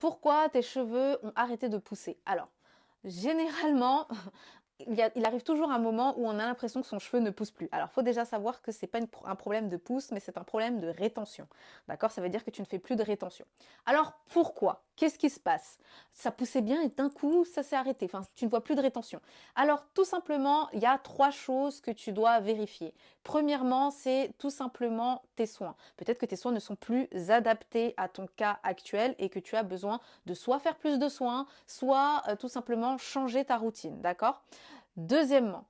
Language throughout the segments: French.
Pourquoi tes cheveux ont arrêté de pousser? Alors, généralement, il arrive toujours un moment où on a l'impression que son cheveu ne pousse plus. Alors, il faut déjà savoir que c'est pas un problème de pousse, mais c'est un problème de rétention. D'accord? Ça veut dire que tu ne fais plus de rétention. Alors, pourquoi? Qu'est-ce qui se passe? Ça poussait bien et d'un coup, ça s'est arrêté. Enfin, tu ne vois plus de rétention. Alors, tout simplement, il y a trois choses que tu dois vérifier. Premièrement, c'est tout simplement tes soins. Peut-être que tes soins ne sont plus adaptés à ton cas actuel et que tu as besoin de soit faire plus de soins, soit tout simplement changer ta routine. D'accord? Deuxièmement,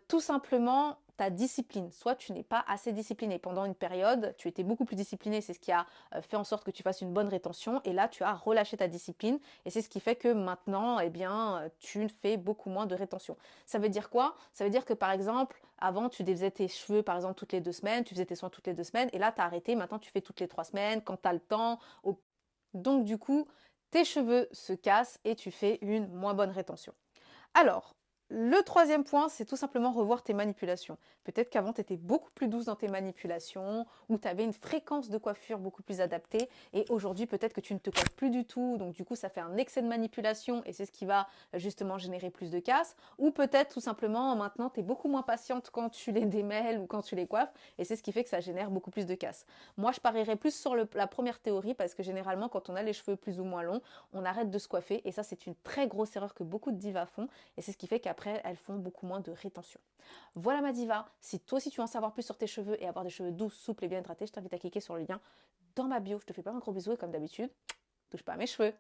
tout simplement ta discipline. Soit tu n'es pas assez discipliné. Pendant une période, tu étais beaucoup plus discipliné. C'est ce qui a fait en sorte que tu fasses une bonne rétention. Et là, tu as relâché ta discipline. Et c'est ce qui fait que maintenant, eh bien, tu fais beaucoup moins de rétention. Ça veut dire quoi? Ça veut dire que par exemple, avant, tu défaisais tes cheveux, par exemple, toutes les 2 semaines. Tu faisais tes soins toutes les 2 semaines. Et là, tu as arrêté. Maintenant, tu fais toutes les 3 semaines quand tu as le temps. Donc, du coup, tes cheveux se cassent et tu fais une moins bonne rétention. Alors, le troisième point, c'est tout simplement revoir tes manipulations. Peut-être qu'avant, tu étais beaucoup plus douce dans tes manipulations, ou tu avais une fréquence de coiffure beaucoup plus adaptée, et aujourd'hui, peut-être que tu ne te coiffes plus du tout, donc du coup, ça fait un excès de manipulation, et c'est ce qui va justement générer plus de casse. Ou peut-être tout simplement, maintenant, tu es beaucoup moins patiente quand tu les démêles ou quand tu les coiffes, et c'est ce qui fait que ça génère beaucoup plus de casse. Moi, je parierais plus sur la première théorie, parce que généralement, quand on a les cheveux plus ou moins longs, on arrête de se coiffer, et ça, c'est une très grosse erreur que beaucoup de divas font, et c'est ce qui fait qu'après, elles font beaucoup moins de rétention. Voilà ma diva, si toi aussi tu veux en savoir plus sur tes cheveux et avoir des cheveux doux, souples et bien hydratés, je t'invite à cliquer sur le lien dans ma bio. Je te fais pas un gros bisou et comme d'habitude, touche pas à mes cheveux.